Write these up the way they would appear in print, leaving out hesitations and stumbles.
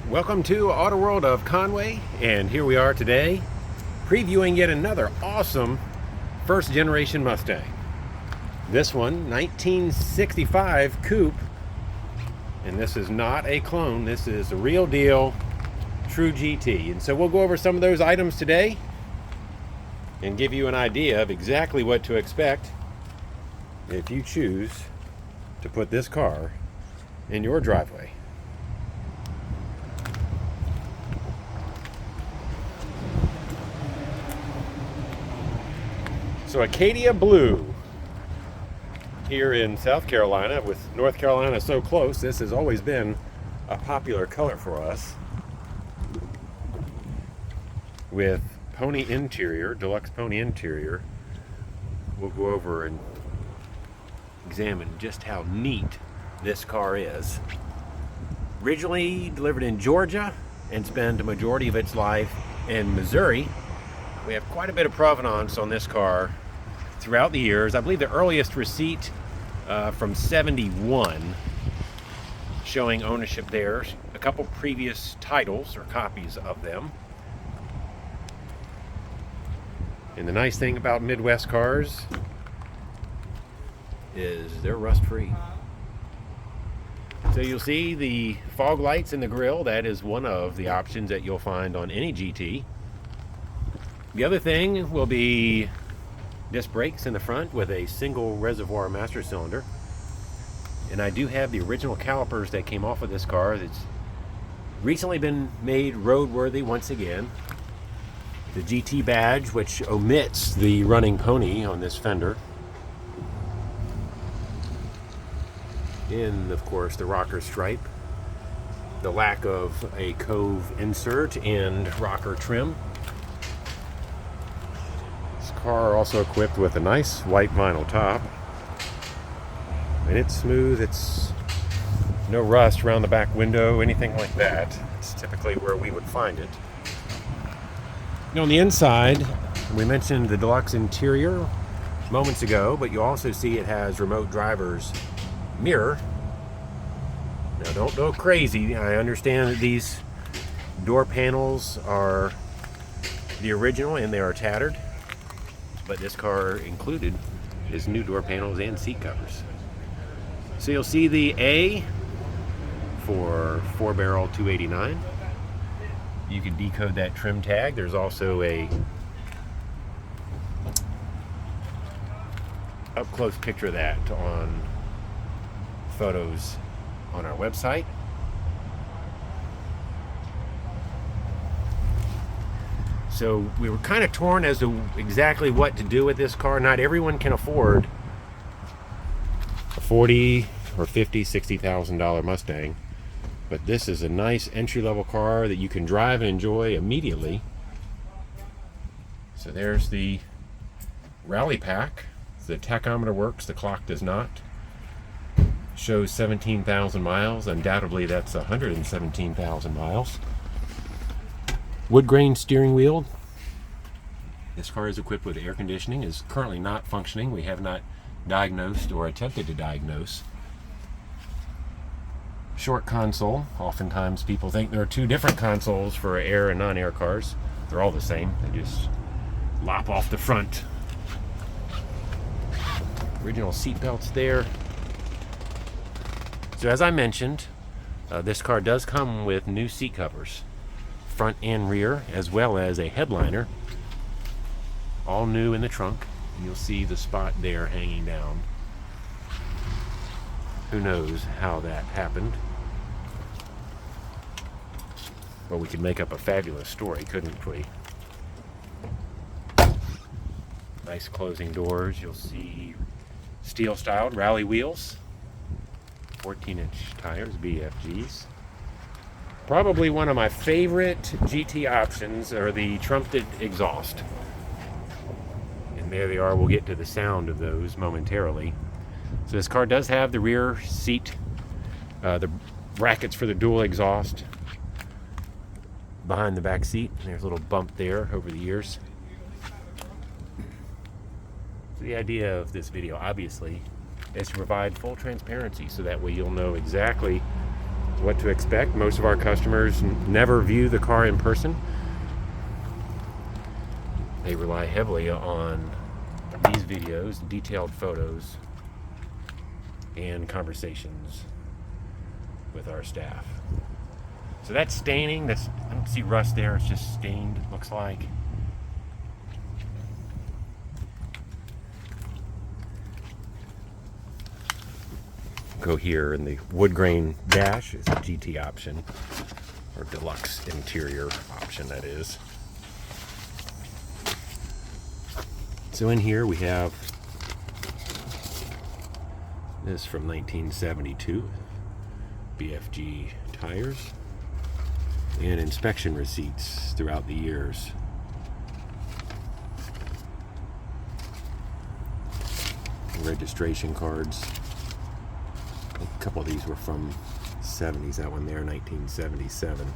Welcome to AutoWorld of Conway, and here we are today previewing yet another awesome first generation Mustang. This one, 1965 Coupe, and this is not a clone, this is a real deal true GT. And so we'll go over some of those items today and give you an idea of exactly what to expect if you choose to put this car in your driveway. So Arcadian Blue here in South Carolina, with North Carolina so close, this has always been a popular color for us. With pony interior, deluxe pony interior, we'll go over and examine just how neat this car is. Originally delivered in Georgia and spent a majority of its life in Missouri. We have quite a bit of provenance on this car throughout the years. I believe the earliest receipt from 71 showing ownership there. A couple previous titles or copies of them. And the nice thing about Midwest cars is they're rust-free. So you'll see the fog lights in the grille. That is one of the options that you'll find on any GT. The other thing will be disc brakes in the front with a single reservoir master cylinder. And I do have the original calipers that came off of this car. It's recently been made roadworthy once again. The GT badge, which omits the running pony on this fender. And of course the rocker stripe. The lack of a cove insert and rocker trim. Car also equipped with a nice white vinyl top, and it's smooth. It's no rust around the back window, anything like that. It's typically where we would find it. Now on the inside, we mentioned the deluxe interior moments ago, but you also see it has remote driver's mirror. Now don't go crazy. I understand that these door panels are the original and they are tattered. But this car included is new door panels and seat covers. So you'll see the A for 4-barrel 289. You can decode that trim tag. There's also a up-close picture of that on photos on our website. So we were kind of torn as to exactly what to do with this car. Not everyone can afford a $40,000 or $50,000, $60,000 Mustang, but this is a nice entry-level car that you can drive and enjoy immediately. So there's the rally pack. The tachometer works, the clock does not. Shows 17,000 miles. Undoubtedly that's 117,000 miles. Wood grain steering wheel. This car is equipped with air conditioning, is currently not functioning. We have not diagnosed or attempted to diagnose. Short console. Oftentimes people think there are two different consoles for air and non-air cars. They're all the same. They just lop off the front. Original seat belts there. So as I mentioned, this car does come with new seat covers. Front and rear, as well as a headliner, all new in the trunk. You'll see the spot there hanging down. Who knows how that happened, but we could make up a fabulous story, couldn't we? Nice closing doors. You'll see steel styled rally wheels, 14-inch tires, BFGs. Probably one of my favorite GT options are the trumpeted exhaust. And there they are. We'll get to the sound of those momentarily. So this car does have the rear seat, the brackets for the dual exhaust behind the back seat. There's a little bump there over the years. So the idea of this video, obviously, is to provide full transparency, so that way you'll know exactly what to expect. Most of our customers never view the car in person. They rely heavily on these videos, detailed photos, and conversations with our staff. So that's staining. I don't see rust there. It's just stained, it looks like. Go here, and the wood grain dash is a GT option, or deluxe interior option, that is. So in here we have this from 1972, BFG tires, and inspection receipts throughout the years. Registration cards. A couple of these were from 70s, that one there, 1977.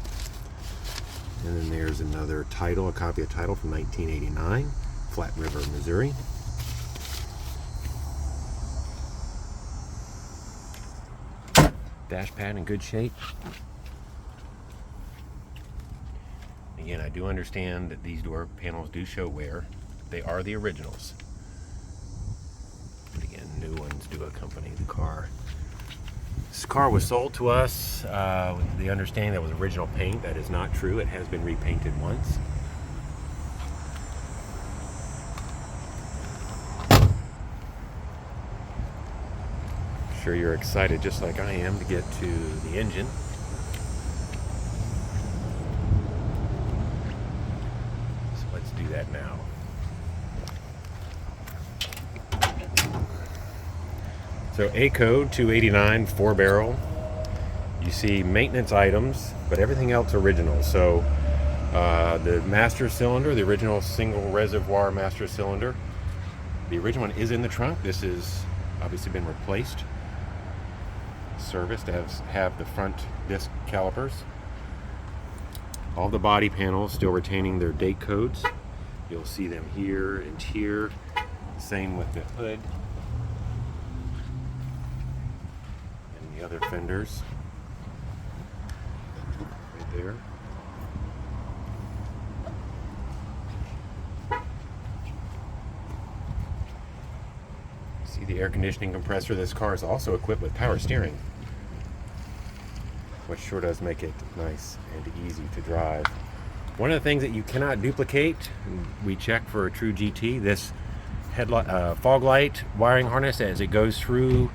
And then there's another title, a copy of title from 1989, Flat River, Missouri. Dash pad in good shape. Again, I do understand that these door panels do show wear. They are the originals. But again, new ones do accompany the car. This car was sold to us with the understanding that it was original paint. That is not true. It has been repainted once. I'm sure you're excited, just like I am, to get to the engine. So let's do that now. So A code 289, 4-barrel. You see maintenance items, but everything else original. So the master cylinder, the original single reservoir master cylinder, the original one is in the trunk. This has obviously been replaced, serviced to have the front disc calipers. All the body panels still retaining their date codes. You'll see them here and here. Same with the hood. The other fenders right there. See the air conditioning compressor. This car is also equipped with power steering, which sure does make it nice and easy to drive. One of the things that you cannot duplicate, we check for a true GT, this headlight, fog light wiring harness, as it goes through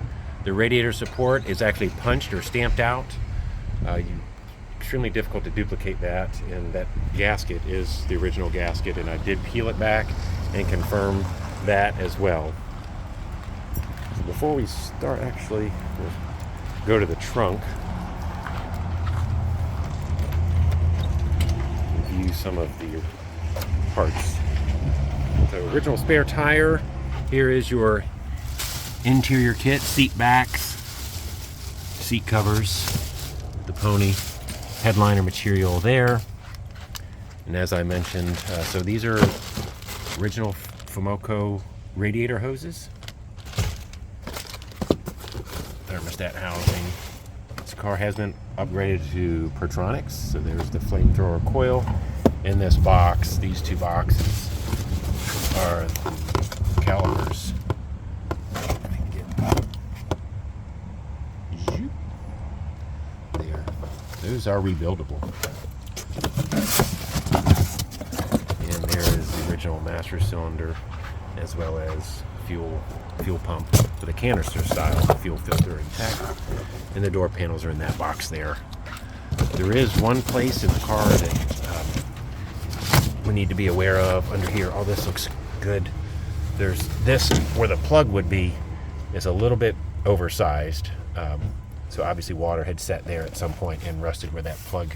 the radiator support, is actually punched or stamped out. Extremely difficult to duplicate that, and that gasket is the original gasket, and I did peel it back and confirm that as well. So before we start, actually, we'll go to the trunk and view some of the parts. So original spare tire, here is your interior kit, seat backs, seat covers, the pony headliner material there. And as I mentioned, so these are original Fumoco radiator hoses. Thermostat housing. This car has been upgraded to Provenance, so there's the flamethrower coil. In this box, these two boxes are the calipers. Those are rebuildable. And there is the original master cylinder, as well as fuel pump with a canister style fuel filter intact. And the door panels are in that box there. There is one place in the car that we need to be aware of under here. All this looks good. There's this, where the plug would be, is a little bit oversized. So obviously water had set there at some point and rusted where that plug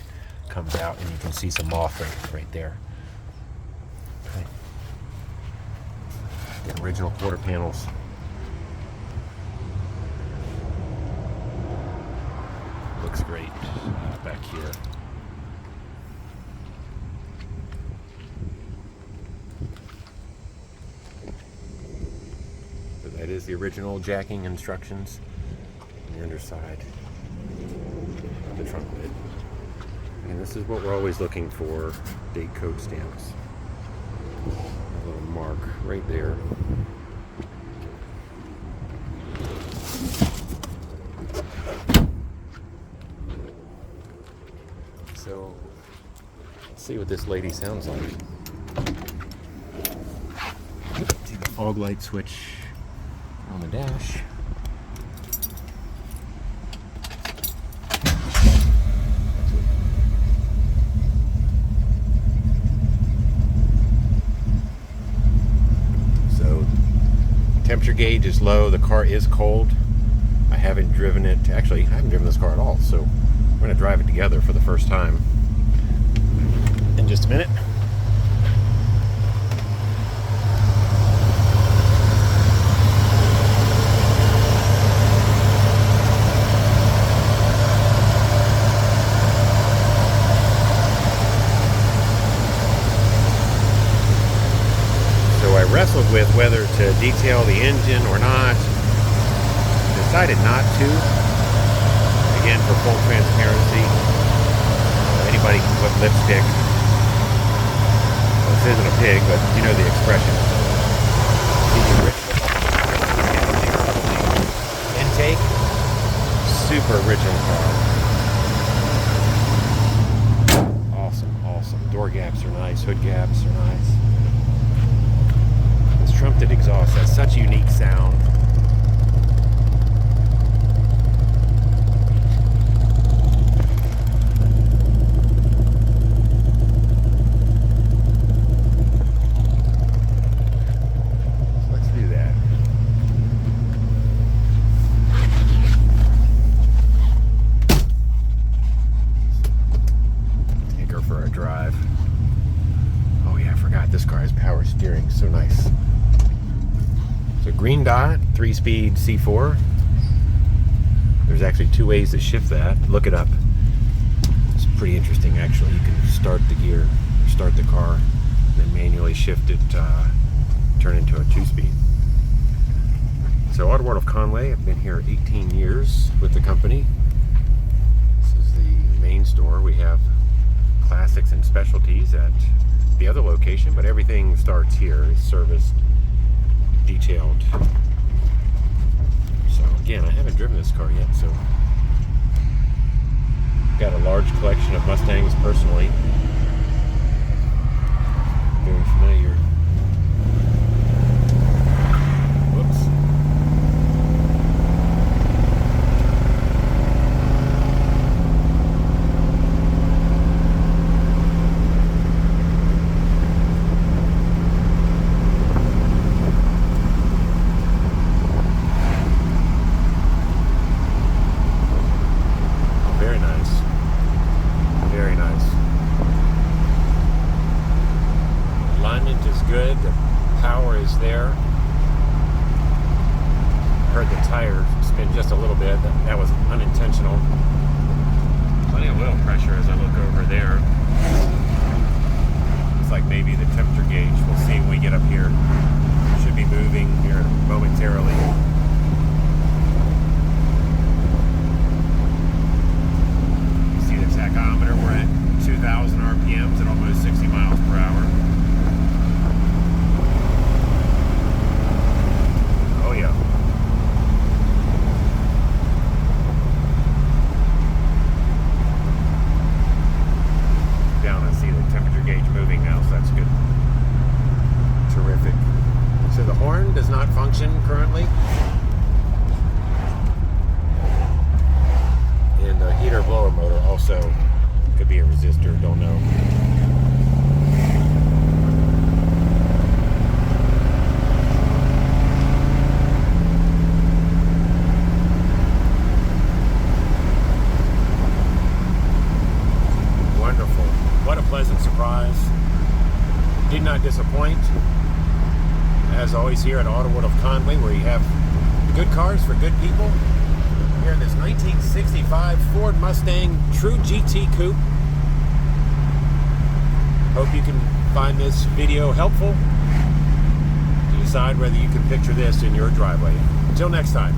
comes out, and you can see some moth right there. Okay. The original quarter panels. Looks great back here. So that is the original jacking instructions. The underside. the trumpeted. And this is what we're always looking for, date code stamps. A little mark right there. So, let's see what this lady sounds like. See the fog light switch on the dash. So, temperature gauge is low, the car is cold. I haven't driven it, actually I haven't driven this car at all, so we're going to drive it together for the first time in just a minute. So I wrestled with whether to detail the engine or not. Decided not to. Again, for full transparency, anybody can put lipstick. Well, this isn't a pig, but you know the expression. Intake, super original car. Awesome, awesome. Door gaps are nice, hood gaps are nice. This trumpeted exhaust has such a unique sound. This car has power steering, so nice. So green dot, 3-speed C4. There's actually 2 ways to shift that. Look it up. It's pretty interesting, actually. You can start the gear, start the car, and then manually shift it, turn into a 2-speed. So AutoWorld of Conway, I've been here 18 years with the company. This is the main store. We have classics and specialties at the other location, but everything starts here. It's serviced, detailed. So again, I haven't driven this car yet, so got a large collection of Mustangs personally. Very familiar. Whoops. Good, the power is there. I heard the tire spin just a little bit. That was unintentional. Plenty of oil pressure as I look over there. Looks like maybe the temperature gauge, we'll see when we get up here. Should be moving here momentarily. You see the tachometer, we're at 2,000 RPMs at almost 60 miles per hour. Oh yeah. Down and see the temperature gauge moving now, so that's good. Terrific. So the horn does not function currently. And the heater blower motor also could be a resistor, don't know. Pleasant surprise. Did not disappoint. As always here at AutoWorld of Conway, where you have good cars for good people. Here in this 1965 Ford Mustang True GT Coupe. Hope you can find this video helpful to decide whether you can picture this in your driveway. Until next time.